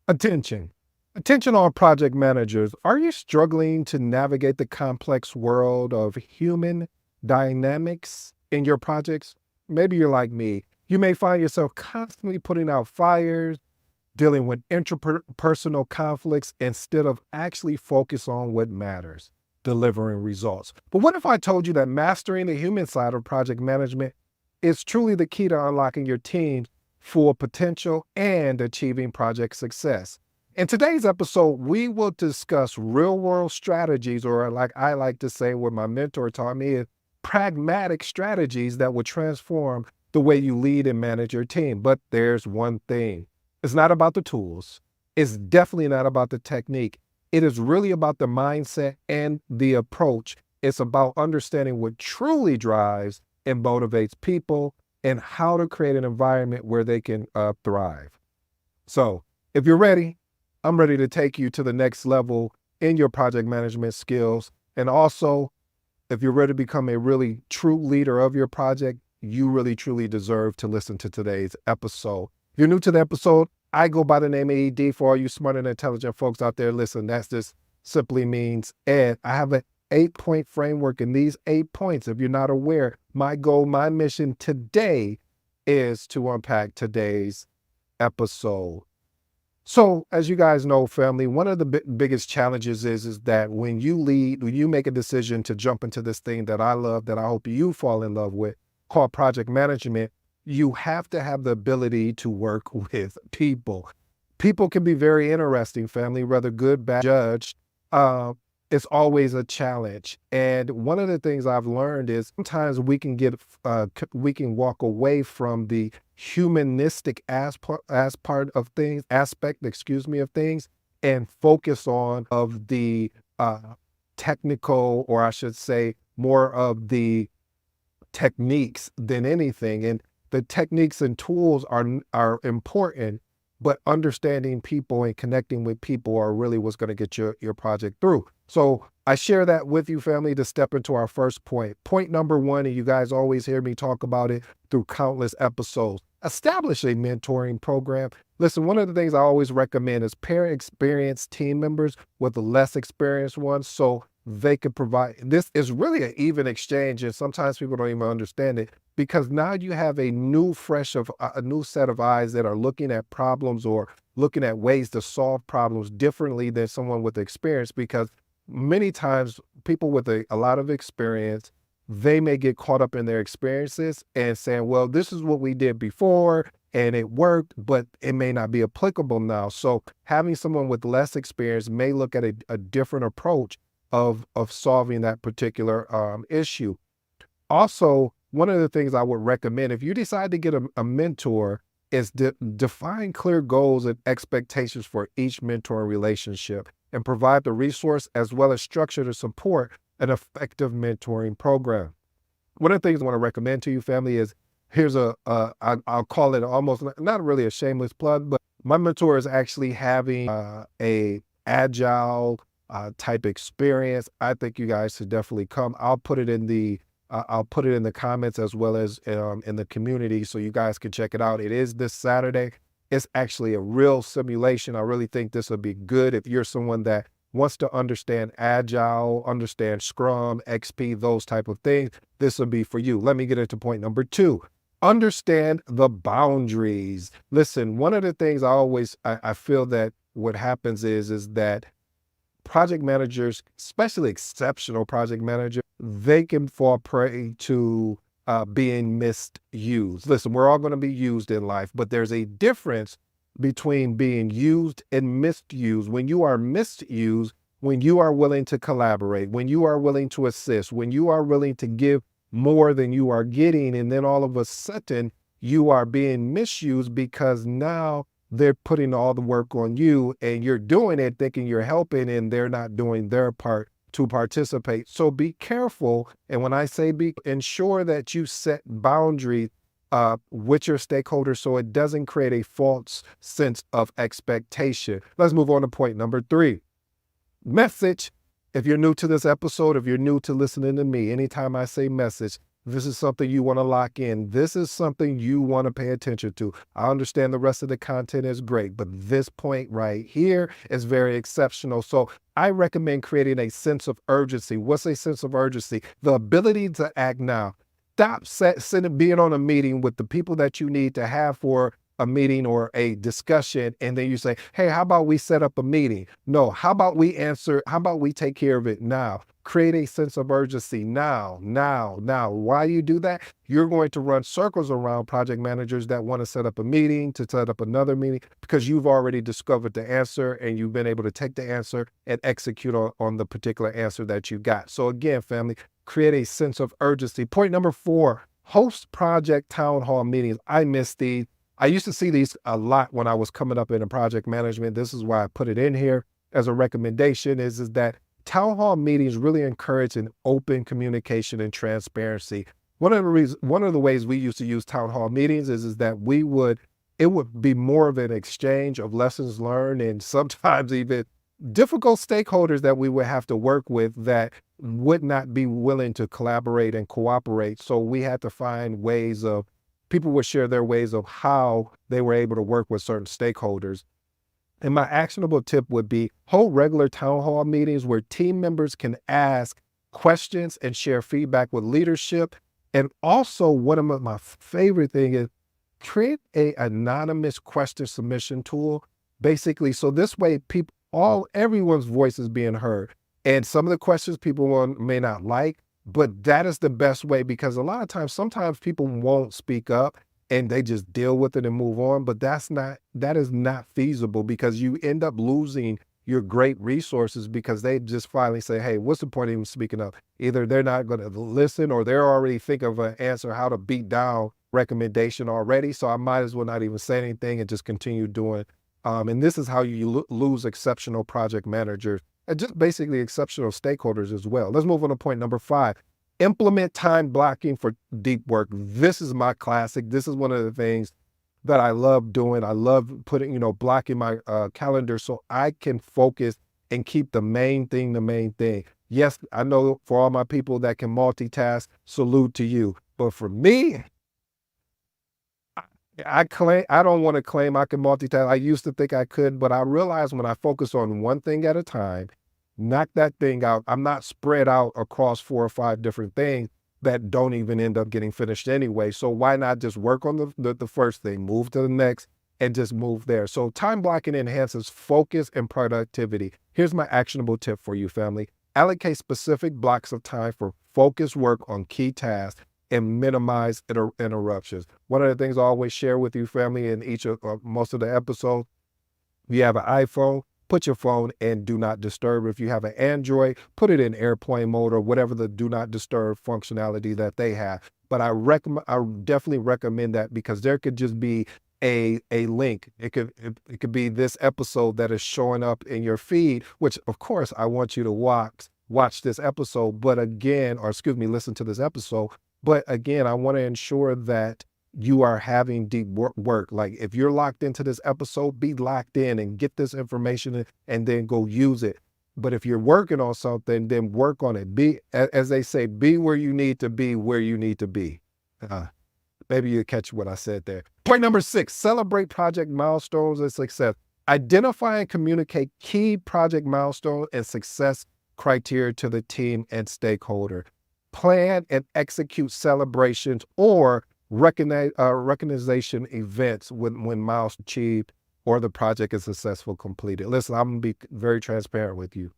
Attention. Attention all project managers. Are you struggling to navigate the complex world of human dynamics in your projects? Maybe you're like me. You may find yourself constantly putting out fires, dealing with interpersonal conflicts instead of actually focus on what matters, delivering results. But what if I told you that mastering the human side of project management is truly the key to unlocking your team's full potential and achieving project success? In today's episode, we will discuss real world strategies, or like I like to say, what my mentor taught me is pragmatic strategies that will transform the way you lead and manage your team. But there's one thing: it's not about the tools. It's definitely not about the technique. It is really about the mindset and the approach. It's about understanding what truly drives and motivates people and how to create an environment where they can thrive. So, if you're ready, I'm ready to take you to the next level in your project management skills. And also, if you're ready to become a really true leader of your project, you really truly deserve to listen to today's episode. If you're new to the episode, I go by the name of ED. For all you smart and intelligent folks out there, listen, that's just simply means Ed. I have an 8-point framework, and these 8 points, if you're not aware, my goal, my mission today is to unpack today's episode. So, as you guys know, family, one of the biggest challenges is that when you lead, when you make a decision to jump into this thing that I love, that I hope you fall in love with, called project management, you have to have the ability to work with people. People can be very interesting, family, whether good, bad, judged. It's always a challenge. And one of the things I've learned is sometimes we can we can walk away from the humanistic aspect, of things, and focus on of the technical, or I should say, more of the techniques than anything. And the techniques and tools are important, but understanding people and connecting with people are really what's going to get your project through. So I share that with you, family, to step into our first point. Point number one, and you guys always hear me talk about it through countless episodes: establish a mentoring program. Listen, one of the things I always recommend is pair experienced team members with the less experienced ones, so they can provide. This is really an even exchange, and sometimes people don't even understand it, because now you have a new a new set of eyes that are looking at problems or looking at ways to solve problems differently than someone with experience. Because many times people with a lot of experience, they may get caught up in their experiences and saying, well, this is what we did before and it worked, but it may not be applicable now. So having someone with less experience may look at a different approach of solving that particular issue. Also, one of the things I would recommend, if you decide to get a mentor, is define clear goals and expectations for each mentoring relationship, and provide the resource as well as structure to support an effective mentoring program. One of the things I want to recommend to you, family, is here's I'll call it almost not really a shameless plug, but my mentor is actually having a agile type experience. I think you guys should definitely come. I'll put it in the comments as well as in the community, so you guys can check it out. It is this Saturday. It's actually a real simulation. I really think this would be good if you're someone that wants to understand Agile, understand Scrum, XP, those type of things. This will be for you. Let me get into point number two. Understand the boundaries. Listen, one of the things I feel that what happens is that project managers, especially exceptional project managers, they can fall prey to being misused. Listen, we're all going to be used in life, but there's a difference between being used and misused. When you are misused, when you are willing to collaborate, when you are willing to assist, when you are willing to give more than you are getting, and then all of a sudden you are being misused because now they're putting all the work on you and you're doing it thinking you're helping, and they're not doing their part to participate. So be careful. And when I say ensure that you set boundaries with your stakeholders so it doesn't create a false sense of expectation. Let's move on to point number three. Message. If you're new to this episode, if you're new to listening to me, anytime I say message, This is something you want to lock in. This is something you want to pay attention to. I understand the rest of the content is great, but this point right here is very exceptional. So I recommend creating a sense of urgency. What's a sense of urgency? The ability to act now. Stop sitting, being on a meeting with the people that you need to have for a meeting or a discussion, and then you say, hey, how about we set up a meeting? No, how about we answer? How about we take care of it now? Create a sense of urgency now, now, now. Why you do that? You're going to run circles around project managers that want to set up a meeting, to set up another meeting, because you've already discovered the answer and you've been able to take the answer and execute on the particular answer that you got. So again, family, create a sense of urgency. Point number 4, host project town hall meetings. I miss these. I used to see these a lot when I was coming up in project management. This is why I put it in here as a recommendation is that town hall meetings really encourage an open communication and transparency. One of the ways we used to use town hall meetings is that it would be more of an exchange of lessons learned and sometimes even difficult stakeholders that we would have to work with that would not be willing to collaborate and cooperate. So we had to find ways of people would share their ways of how they were able to work with certain stakeholders. And my actionable tip would be hold regular town hall meetings where team members can ask questions and share feedback with leadership. And also one of my favorite thing is create a anonymous question submission tool. Basically, so this way everyone's voice is being heard. And some of the questions people may not like, but that is the best way because a lot of times, sometimes people won't speak up and they just deal with it and move on. But that is not feasible because you end up losing your great resources because they just finally say, hey, what's the point of even speaking up? Either they're not going to listen or they're already think of an answer how to beat down recommendation already. So I might as well not even say anything and just continue doing. And this is how you lose exceptional project managers and just basically exceptional stakeholders as well. Let's move on to point number 5. Implement time blocking for deep work. This is my classic. This is one of the things that I love doing. I love putting, blocking my calendar so I can focus and keep the main thing the main thing. Yes, I know for all my people that can multitask, salute to you. But for me, I don't want to claim I can multitask. I used to think I could, but I realized when I focus on one thing at a time, knock that thing out. I'm not spread out across 4 or 5 different things that don't even end up getting finished anyway. So why not just work on the first thing, move to the next, and just move there. So time blocking enhances focus and productivity. Here's my actionable tip for you, family. Allocate specific blocks of time for focused work on key tasks and minimize interruptions. One of the things I always share with you, family, in most of the episodes, if you have an iPhone, put your phone in do not disturb. If you have an Android, put it in airplane mode or whatever the do not disturb functionality that they have. But I definitely recommend that because there could just be a link. It could be this episode that is showing up in your feed, which of course I want you to watch this episode, listen to this episode. But again, I want to ensure that you are having deep work. Like if you're locked into this episode, be locked in and get this information and then go use it. But if you're working on something, then work on it. Be, as they say, be where you need to be, where you need to be. Maybe you catch what I said there. Point number 6, celebrate project milestones and success. Identify and communicate key project milestones and success criteria to the team and stakeholder. Plan and execute celebrations or recognition events when milestones achieved or the project is successful completed. Listen, I'm going to be very transparent with you.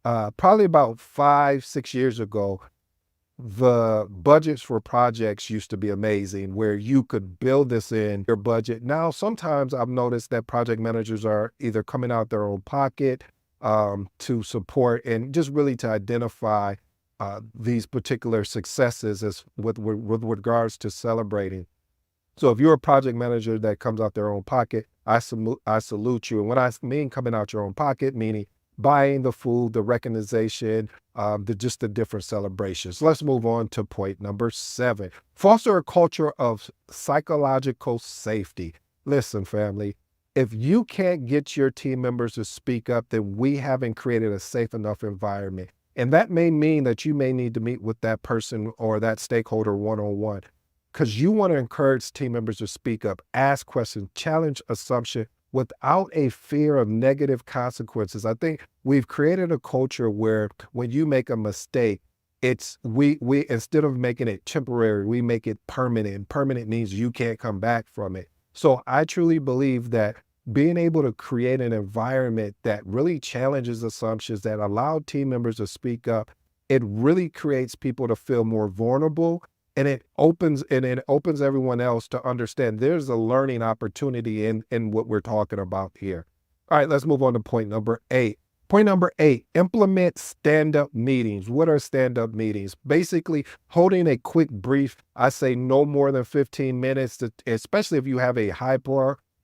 Probably about 5-6 years ago, the budgets for projects used to be amazing where you could build this in your budget. Now, sometimes I've noticed that project managers are either coming out their own pocket to support and just really to identify these particular successes with regards to celebrating. So if you're a project manager that comes out their own pocket, I salute you. And when I mean coming out your own pocket, meaning buying the food, the recognition, the different celebrations. Let's move on to point number 7. Foster a culture of psychological safety. Listen, family, if you can't get your team members to speak up, then we haven't created a safe enough environment. And that may mean that you may need to meet with that person or that stakeholder one-on-one because you want to encourage team members to speak up, ask questions, challenge assumption without a fear of negative consequences. I think we've created a culture where when you make a mistake, it's we instead of making it temporary, we make it permanent. And permanent means you can't come back from it. So I truly believe that being able to create an environment that really challenges assumptions, that allow team members to speak up, it really creates people to feel more vulnerable, and it opens everyone else to understand there's a learning opportunity in what we're talking about here. All right, let's move on to point number 8. Point number 8, implement stand-up meetings. What are stand-up meetings? Basically, holding a quick brief, I say no more than 15 minutes, especially if you have a high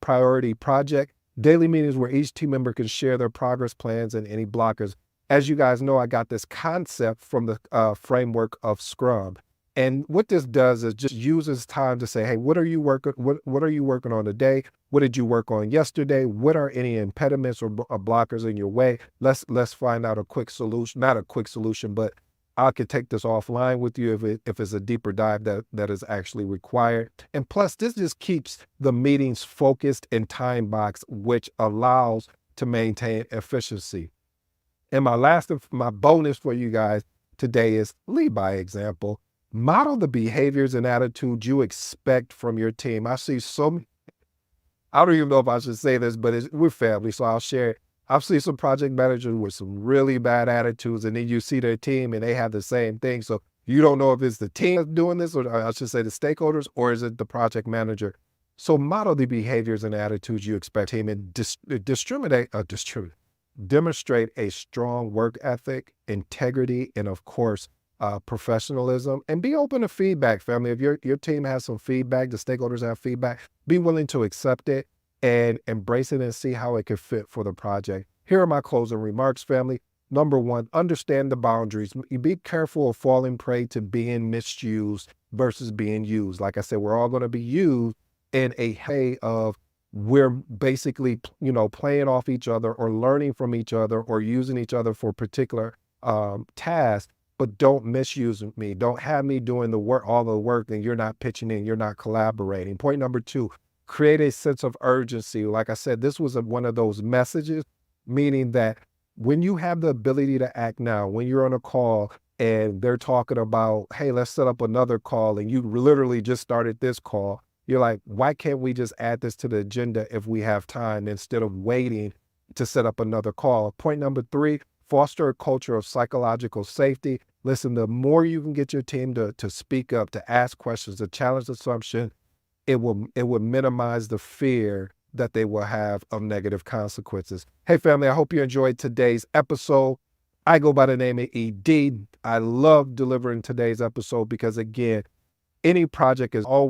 priority project. Daily meetings where each team member can share their progress plans and any blockers. As you guys know, I got this concept from the framework of Scrum. And what this does is just uses time to say, hey, what are you working on today? What did you work on yesterday? What are any impediments or blockers in your way? Let's find out a quick solution, not a quick solution, but I could take this offline with you if it's a deeper dive that is actually required. And plus, this just keeps the meetings focused and time boxed, which allows to maintain efficiency. And my bonus for you guys today is lead by example. Model the behaviors and attitudes you expect from your team. I don't even know if I should say this, but we're family, so I'll share it. I've seen some project managers with some really bad attitudes, and then you see their team and they have the same thing. So you don't know if it's the team that's doing this, or I should say the stakeholders, or is it the project manager? So model the behaviors and attitudes you expect team and demonstrate a strong work ethic, integrity, and of course, professionalism, and be open to feedback, family. If your team has some feedback, the stakeholders have feedback, be willing to accept it and embrace it and see how it can fit for the project. Here are my closing remarks, family. Number 1, understand the boundaries. Be careful of falling prey to being misused versus being used. Like I said, we're all going to be used in a way of we're basically, playing off each other or learning from each other or using each other for particular tasks. But don't misuse me. Don't have me doing all the work, and you're not pitching in, you're not collaborating. Point number 2, create a sense of urgency. Like I said, this was one of those messages, meaning that when you have the ability to act now, when you're on a call and they're talking about, hey, let's set up another call, and you literally just started this call, you're like, why can't we just add this to the agenda if we have time instead of waiting to set up another call? Point number 3, foster a culture of psychological safety. Listen, the more you can get your team to speak up, to ask questions, to challenge assumption, it will minimize the fear that they will have of negative consequences. Hey, family, I hope you enjoyed today's episode. I go by the name of ED. I love delivering today's episode because, again, any project is always